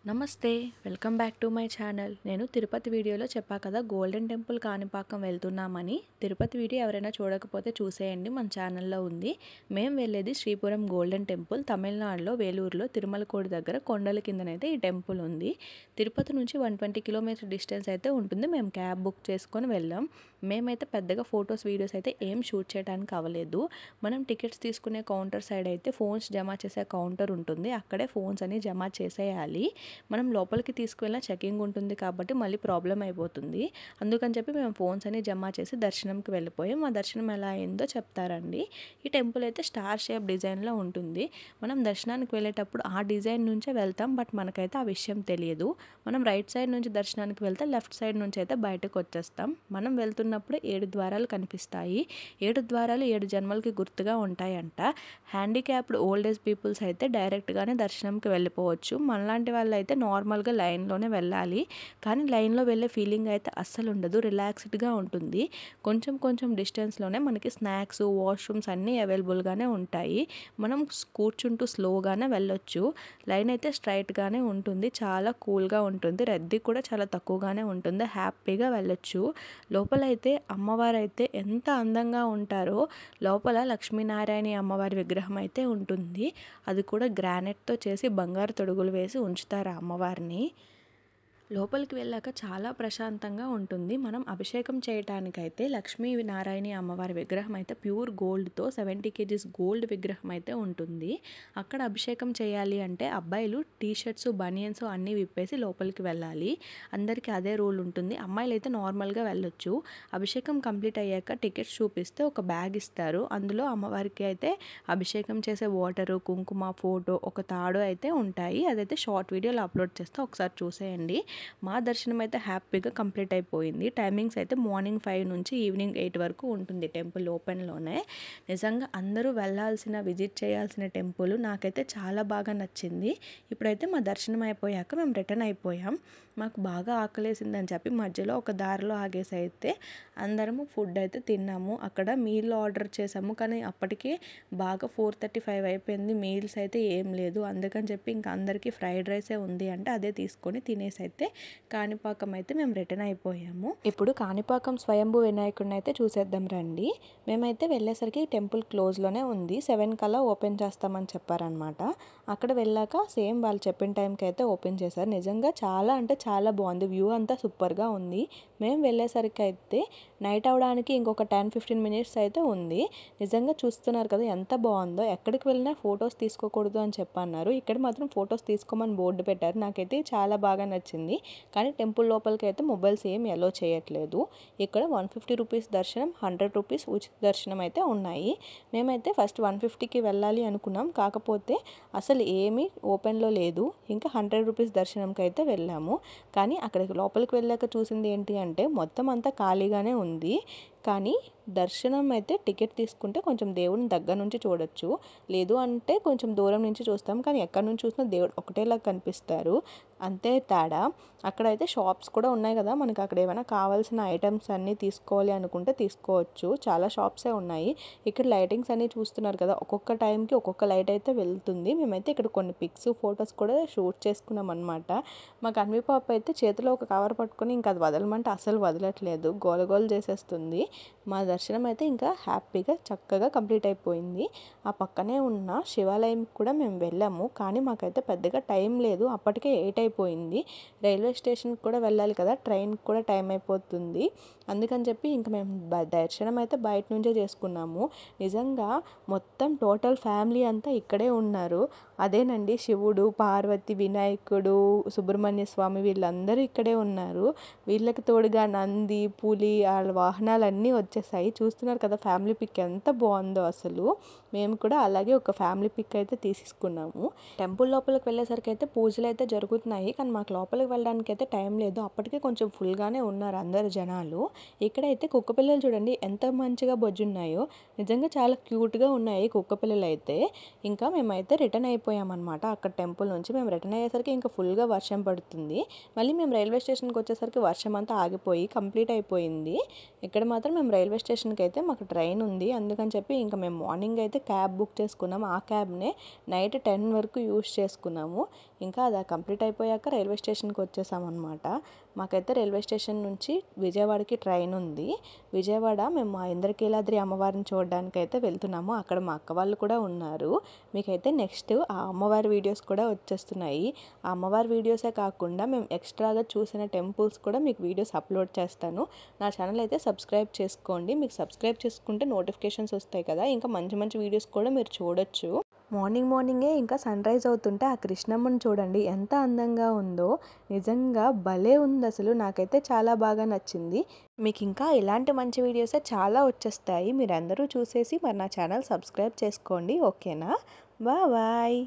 నమస్తే welcome back to my channel. నేను తిరుపతి వీడియోలో చెప్పా కదా గోల్డెన్ టెంపుల్ కాణిపాకం వెళ్తున్నామని. తిరుపతి వీడియో ఎవరైనా చూడకపోతే చూసేయండి, మన ఛానల్లో ఉంది. మేము వెళ్ళేది శ్రీపురం గోల్డెన్ టెంపుల్, తమిళనాడులో వేలూరులో తిరుమలకోడి దగ్గర కొండల కిందనైతే ఈ టెంపుల్ ఉంది. తిరుపతి నుంచి 120 కిలోమీటర్ డిస్టెన్స్ అయితే ఉంటుంది. మేము క్యాబ్ బుక్ చేసుకొని వెళ్ళాం. మేమైతే పెద్దగా ఫొటోస్ వీడియోస్ అయితే ఏం షూట్ చేయడానికి అవ్వలేదు. మనం టికెట్స్ తీసుకునే కౌంటర్ సైడ్ అయితే ఫోన్స్ జమ చేసే కౌంటర్ ఉంటుంది, అక్కడే ఫోన్స్ అని జమ చేసేయాలి. మనం లోపలికి తీసుకువెళ్ళిన చెకింగ్ ఉంటుంది కాబట్టి మళ్ళీ ప్రాబ్లం అయిపోతుంది. అందుకని చెప్పి మేము ఫోన్స్ అని జమ చేసి దర్శనంకి వెళ్ళిపోయాం. మా దర్శనం ఎలా అయిందో చెప్తారండి. ఈ టెంపుల్ అయితే స్టార్ షేప్ డిజైన్లో ఉంటుంది. మనం దర్శనానికి వెళ్ళేటప్పుడు ఆ డిజైన్ నుంచే వెళ్తాం, బట్ మనకైతే ఆ విషయం తెలియదు. మనం రైట్ సైడ్ నుంచి దర్శనానికి వెళ్తే లెఫ్ట్ సైడ్ నుంచి అయితే బయటకు వచ్చేస్తాం. మనం వెళ్తున్నప్పుడు 7 ద్వారాలు కనిపిస్తాయి. 7 ద్వారాలు 7 జన్మలకి గుర్తుగా ఉంటాయంట. హ్యాండిక్యాప్డ్ ఓల్డ్ ఏజ్ పీపుల్స్ అయితే డైరెక్ట్గానే దర్శనంకి వెళ్ళిపోవచ్చు. మనలాంటి వాళ్ళు అయితే నార్మల్గా లైన్లోనే వెళ్ళాలి. కానీ లైన్లో వెళ్ళే ఫీలింగ్ అయితే అస్సలు ఉండదు, రిలాక్స్డ్గా ఉంటుంది. కొంచెం కొంచెం డిస్టెన్స్లోనే మనకి స్నాక్స్, వాష్రూమ్స్ అన్నీ అవైలబుల్గానే ఉంటాయి. మనం కూర్చుంటూ స్లోగానే వెళ్ళొచ్చు. లైన్ అయితే స్ట్రైట్గానే ఉంటుంది, చాలా కూల్గా ఉంటుంది. రద్దీ కూడా చాలా తక్కువగానే ఉంటుంది, హ్యాపీగా వెళ్ళొచ్చు. లోపలైతే అమ్మవారు అయితే ఎంత అందంగా ఉంటారో. లోపల లక్ష్మీనారాయణ అమ్మవారి విగ్రహం అయితే ఉంటుంది. అది కూడా గ్రానైట్తో చేసి బంగారు తొడుగులు వేసి ఉంచుతారు ఆ అమ్మవారిని. లోపలికి వెళ్ళాక చాలా ప్రశాంతంగా ఉంటుంది. మనం అభిషేకం చేయటానికైతే లక్ష్మీనారాయణ అమ్మవారి విగ్రహం అయితే ప్యూర్ గోల్డ్తో 70 kgs గోల్డ్ విగ్రహం అయితే ఉంటుంది. అక్కడ అభిషేకం చేయాలి అంటే అబ్బాయిలు టీషర్ట్స్, బనియన్స్ అన్నీ విప్పేసి లోపలికి వెళ్ళాలి. అందరికీ అదే రూల్ ఉంటుంది. అమ్మాయిలు అయితే నార్మల్గా వెళ్ళొచ్చు. అభిషేకం కంప్లీట్ అయ్యాక టికెట్స్ చూపిస్తే ఒక బ్యాగ్ ఇస్తారు. అందులో అమ్మవారికి అయితే అభిషేకం చేసే వాటరు, కుంకుమ, ఫోటో, ఒక తాడు అయితే ఉంటాయి. అదైతే షార్ట్ వీడియోలో అప్లోడ్ చేస్తే ఒకసారి చూసేయండి. మా దర్శనం అయితే హ్యాపీగా కంప్లీట్ అయిపోయింది. టైమింగ్స్ అయితే మార్నింగ్ 5 నుంచి ఈవినింగ్ 8 వరకు ఉంటుంది టెంపుల్ ఓపెన్లోనే. నిజంగా అందరూ వెళ్ళాల్సిన, విజిట్ చేయాల్సిన టెంపుల్. నాకైతే చాలా బాగా నచ్చింది. ఇప్పుడైతే మా దర్శనం అయిపోయాక మేము రిటర్న్ అయిపోయాం. మాకు బాగా ఆకలేసిందని చెప్పి మధ్యలో ఒక దారిలో ఆగేసి అయితే అందరము ఫుడ్ అయితే తిన్నాము. అక్కడ మీల్ ఆర్డర్ చేసాము, కానీ అప్పటికే బాగా 4:35 అయిపోయింది. మీల్స్ అయితే ఏం లేదు. అందుకని చెప్పి ఇంకా అందరికీ ఫ్రైడ్ రైసే ఉంది అంటే అదే తీసుకొని తినేసి అయితే కాణిపాకం అయితే మేము రిటర్న్ అయిపోయాము. ఇప్పుడు కాణిపాకం స్వయంభూ వినాయకుడిని అయితే చూసేద్దాం రండి. మేమైతే వెళ్ళేసరికి టెంపుల్ క్లోజ్లోనే ఉంది. 7 కల్లా ఓపెన్ చేస్తామని చెప్పారనమాట. అక్కడ వెళ్ళాక సేమ్ వాళ్ళు చెప్పిన టైంకి అయితే ఓపెన్ చేశారు. నిజంగా చాలా అంటే చాలా బాగుంది. వ్యూ అంతా సూపర్గా ఉంది. మేము వెళ్ళేసరికి అయితే నైట్ అవడానికి ఇంకొక 10-15 మినిట్స్ అయితే ఉంది. నిజంగా చూస్తున్నారు కదా ఎంత బాగుందో. ఎక్కడికి వెళ్ళినా ఫొటోస్ తీసుకోకూడదు అని చెప్పన్నారు. ఇక్కడ మాత్రం ఫొటోస్ తీసుకోమని బోర్డు పెట్టారు. నాకైతే చాలా బాగా నచ్చింది. కానీ టెంపుల్ లోపలికి అయితే మొబైల్స్ ఏం అలో చేయట్లేదు. ఇక్కడ 150 రూపీస్ దర్శనం, 100 రూపీస్ ఉచిత దర్శనం అయితే ఉన్నాయి. మేమైతే ఫస్ట్ 150కి వెళ్ళాలి అనుకున్నాం, కాకపోతే అసలు ఏమీ ఓపెన్లో లేదు. ఇంకా 100 రూపీస్ దర్శనంకి అయితే వెళ్ళాము. కానీ అక్కడికి లోపలికి వెళ్ళాక చూసింది ఏంటి అంటే మొత్తం అంతా ఖాళీగానే ఉంది. కానీ దర్శనం అయితే టికెట్ తీసుకుంటే కొంచెం దేవుడిని దగ్గర నుంచి చూడొచ్చు, లేదు అంటే కొంచెం దూరం నుంచి చూస్తాం. కానీ ఎక్కడి నుంచి చూసినా దేవుడు ఒకటేలా కనిపిస్తారు, అంతే తేడా. అక్కడైతే షాప్స్ కూడా ఉన్నాయి కదా, మనకి అక్కడ ఏమైనా కావాల్సిన ఐటమ్స్ అన్నీ తీసుకోవాలి అనుకుంటే తీసుకోవచ్చు. చాలా షాప్సే ఉన్నాయి. ఇక్కడ లైటింగ్స్ అన్నీ చూస్తున్నారు కదా, ఒక్కొక్క టైంకి ఒక్కొక్క లైట్ అయితే వెళ్తుంది. మేమైతే ఇక్కడ కొన్ని పిక్స్, ఫొటోస్ కూడా షూట్ చేసుకున్నాం అనమాట. మా కన్వి పాప అయితే చేతిలో ఒక కవర్ పట్టుకొని ఇంకా అది వదలమంటే అసలు వదలట్లేదు, గోలగోల చేసేస్తుంది. మా దర్శనం అయితే ఇంకా హ్యాపీగా చక్కగా కంప్లీట్ అయిపోయింది. ఆ పక్కనే ఉన్న శివాలయం కూడా మేము వెళ్ళాము, కానీ మాకైతే పెద్దగా టైం లేదు. అప్పటికే 8 అయిపోయింది. రైల్వే స్టేషన్కి కూడా వెళ్ళాలి కదా, ట్రైన్కి కూడా టైం అయిపోతుంది. అందుకని చెప్పి ఇంకా మేము దర్శనం అయితే బయట నుంచే చేసుకున్నాము. నిజంగా మొత్తం టోటల్ ఫ్యామిలీ అంతా ఇక్కడే ఉన్నారు. అదేనండి శివుడు, పార్వతి, వినాయకుడు, సుబ్రహ్మణ్య స్వామి వీళ్ళందరూ ఇక్కడే ఉన్నారు. వీళ్ళకి తోడుగా నంది, పులి, వాళ్ళ వాహనాలన్నీ వచ్చేసాయి. చూస్తున్నారు కదా ఫ్యామిలీ పిక్ ఎంత బాగుందో అసలు. మేము కూడా అలాగే ఒక ఫ్యామిలీ పిక్ అయితే తీసుకున్నాము. టెంపుల్ లోపలికి వెళ్ళేసరికి అయితే పూజలు అయితే జరుగుతున్నాయి, కానీ మాకు లోపలికి వెళ్ళడానికి అయితే టైం లేదు. అప్పటికే కొంచెం ఫుల్గానే ఉన్నారు అందరు జనాలు. ఇక్కడైతే కుక్క పిల్లలు చూడండి ఎంత మంచిగా బొజ్జున్నాయో. నిజంగా చాలా క్యూట్గా ఉన్నాయి కుక్క పిల్లలు అయితే. ఇంకా మేమైతే రిటర్న్ అయిపోయామన్నమాట. అక్కడ టెంపుల్ నుంచి మేము రిటర్న్ అయ్యేసరికి ఇంకా ఫుల్గా వర్షం పడుతుంది. మళ్ళీ మేము రైల్వే స్టేషన్కి వచ్చేసరికి వర్షం అంతా ఆగిపోయి కంప్లీట్ అయిపోయింది. ఇక్కడ మాత్రం మేము రైల్వే రైల్వే స్టేషన్కి అయితే మాకు ట్రైన్ ఉంది, అందుకని చెప్పి ఇంకా మేము మార్నింగ్ అయితే క్యాబ్ బుక్ చేసుకున్నాము. ఆ క్యాబ్నే నైట్ 10 వరకు యూస్ చేసుకున్నాము. ఇంకా అది కంప్లీట్ అయిపోయాక రైల్వే స్టేషన్కి వచ్చేసామన్నమాట. మాకైతే రైల్వే స్టేషన్ నుంచి విజయవాడకి ట్రైన్ ఉంది. విజయవాడ మేము ఆ ఇంద్రకీలాద్రి అమ్మవారిని చూడడానికి అయితే వెళ్తున్నాము. అక్కడ మా అక్క వాళ్ళు కూడా ఉన్నారు. మీకైతే నెక్స్ట్ ఆ అమ్మవారి వీడియోస్ కూడా వచ్చేస్తున్నాయి. ఆ అమ్మవారి వీడియోసే కాకుండా మేము ఎక్స్ట్రాగా చూసిన టెంపుల్స్ కూడా మీకు వీడియోస్ అప్లోడ్ చేస్తాను. నా ఛానల్ అయితే సబ్స్క్రైబ్ చేసుకోండి. మీకు సబ్స్క్రైబ్ చేసుకుంటే నోటిఫికేషన్స్ వస్తాయి కదా, ఇంకా మంచి మంచి వీడియోస్ కూడా మీరు చూడొచ్చు. మార్నింగే ఇంకా సన్ రైజ్ అవుతుంటే ఆ కృష్ణమ్మని చూడండి ఎంత అందంగా ఉందో. నిజంగా భలే ఉంది అసలు. నాకైతే చాలా బాగా నచ్చింది. మీకు ఇంకా ఇలాంటి మంచి వీడియోసే చాలా వచ్చేస్తాయి. మీరందరూ చూసేసి మరి నా ఛానల్ సబ్స్క్రైబ్ చేసుకోండి. ఓకేనా? బాయ్.